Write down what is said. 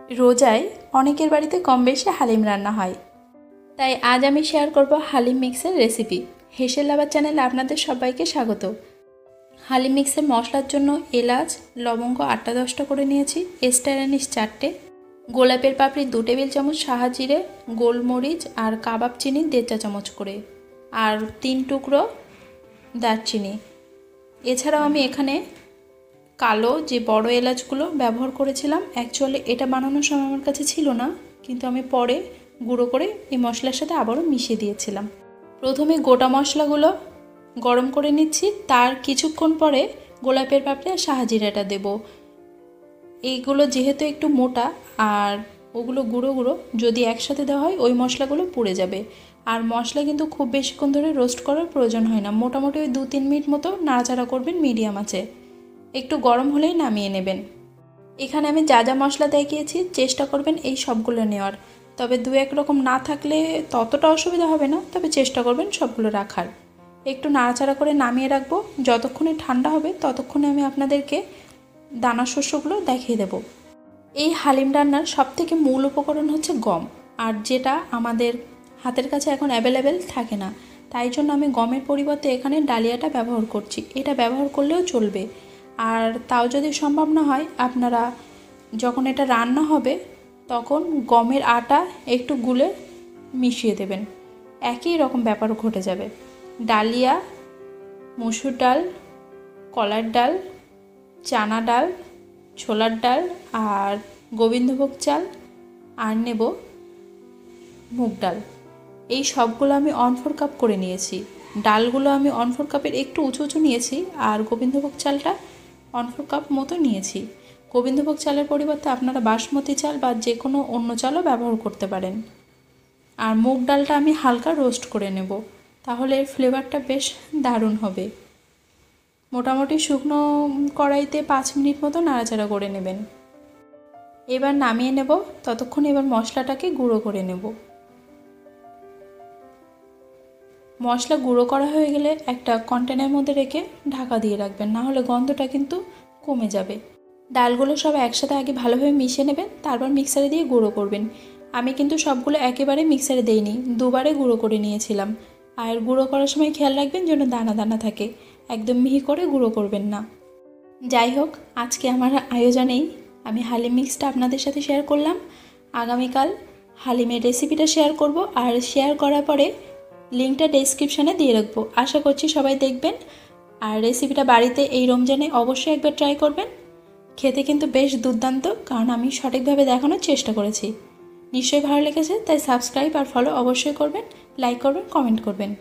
রোজায় অনেকের বাড়িতে কম বেশি হালিম রান্না হয়, তাই আজ আমি শেয়ার করব হালিম মিক্সের রেসিপি। হেসেল লাভার চ্যানেলে আপনাদের সবাইকে স্বাগত। হালিম মিক্সের মশলার জন্য এলাচ লবঙ্গ 8-10টা করে নিয়েছি, এস্টার অ্যানিস 4টে, গোলাপের পাপড়ি 2 টেবিল চামচ, সাহাজিরে, গোলমরিচ আর কাবাব চিনি 1.5 চা চামচ করে, আর 3 টুকরো দারচিনি। এছাড়াও আমি এখানে কালো যে বড় এলাচগুলো ব্যবহার করেছিলাম। অ্যাকচুয়ালি এটা বানানোর সময় আমার কাছে ছিল না, কিন্তু আমি পরে গুঁড়ো করে এই মশলার সাথে আবারও মিশিয়ে দিয়েছিলাম। প্রথমে গোটা মশলাগুলো গরম করে নিচ্ছি, তার কিছুক্ষণ পরে গোলাপের পাপড়ি আর সাহাজিরাটা দেব। এইগুলো যেহেতু একটু মোটা আর ওগুলো গুঁড়ো গুঁড়ো, যদি একসাথে দেওয়া হয় ওই মশলাগুলো পুড়ে যাবে। আর মশলা কিন্তু খুব বেশিক্ষণ ধরে রোস্ট করার প্রয়োজন হয় না, মোটামুটি ওই 2-3 মিনিট মতো নাড়াচাড়া করবেন মিডিয়াম আঁচে, একটু গরম হলেই নামিয়ে নেবেন। এখানে আমি যা যা মশলা দেখিয়েছি চেষ্টা করবেন এই সবগুলো নেওয়ার, তবে 2-1 রকম না থাকলে ততটা অসুবিধা হবে না, তবে চেষ্টা করবেন সবগুলো রাখার। একটু নাড়াচাড়া করে নামিয়ে রাখবো, যতক্ষণে ঠান্ডা হবে ততক্ষণে আমি আপনাদেরকে দানা শস্যগুলো দেখিয়ে দেব। এই হালিম রান্নার সবথেকে মূল উপকরণ হচ্ছে গম, আর যেটা আমাদের হাতের কাছে এখন অ্যাভেলেবেল থাকে না, তাই জন্য আমি গমের পরিবর্তে এখানে ডালিয়াটা ব্যবহার করছি। এটা ব্যবহার করলেও চলবে, আর তাও যদি সম্ভব না হয় আপনারা যখন এটা রান্না হবে তখন গমের আটা একটু গুলে মিশিয়ে দেবেন, একই রকম ব্যাপার ঘটে যাবে। ডালিয়া, মসুর ডাল, কলার ডাল, চানা ডাল, ছোলার ডাল আর গোবিন্দভোগ চাল, আর নেব মুগ ডাল। এই সবগুলো আমি 1/4 কাপ করে নিয়েছি। ডালগুলো আমি 1/4 কাপের একটু উঁচু উঁচু নিয়েছি, আর গোবিন্দভোগ চালটা 1/4 কাপ মতো নিয়েছি। গোবিন্দভোগ চালের পরিবর্তে আপনারা বাসমতি চাল বা যে কোনো অন্য চালও ব্যবহার করতে পারেন। আর মুগ ডালটা আমি হালকা রোস্ট করে নেব, তাহলে এর ফ্লেভারটা বেশ দারুণ হবে। মোটামুটি শুকনো কড়াইতে 5 মিনিট মতো নাড়াচাড়া করে নেবেন। এবার নামিয়ে নেব, ততক্ষণ এবার মশলাটাকে গুঁড়ো করে নেব। মশলা গুঁড়ো করা হয়ে গেলে একটা কন্টেনারের মধ্যে রেখে ঢাকা দিয়ে রাখবেন, না হলে গন্ধটা কিন্তু কমে যাবে। ডালগুলো সব একসাথে আগে ভালোভাবে মিশিয়ে নেবেন, তারপর মিক্সারে দিয়ে গুঁড়ো করবেন। আমি কিন্তু সবগুলো একেবারে মিক্সারে দেইনি, 2বারে গুঁড়ো করে নিয়েছিলাম। আর গুঁড়ো করার সময় খেয়াল রাখবেন যেন দানা দানা থাকে, একদম মিহি করে গুঁড়ো করবেন না। যাই হোক, আজকে আমার আয়োজনেই আমি হালিম মিক্সটা আপনাদের সাথে শেয়ার করলাম। আগামীকাল হালিমের রেসিপিটা শেয়ার করব, আর শেয়ার করার পরে লিঙ্কটা ডেসক্রিপশানে দিয়ে রাখবো। আশা করছি সবাই দেখবেন, আর রেসিপিটা বাড়িতে এই রমজানে অবশ্যই একবার ট্রাই করবেন। খেতে কিন্তু বেশ দুর্দান্ত, কারণ আমি সঠিকভাবে দেখানোর চেষ্টা করেছি। নিশ্চয়ই ভালো লেগেছে, তাই সাবস্ক্রাইব আর ফলো অবশ্যই করবেন, লাইক করবেন, কমেন্ট করবেন।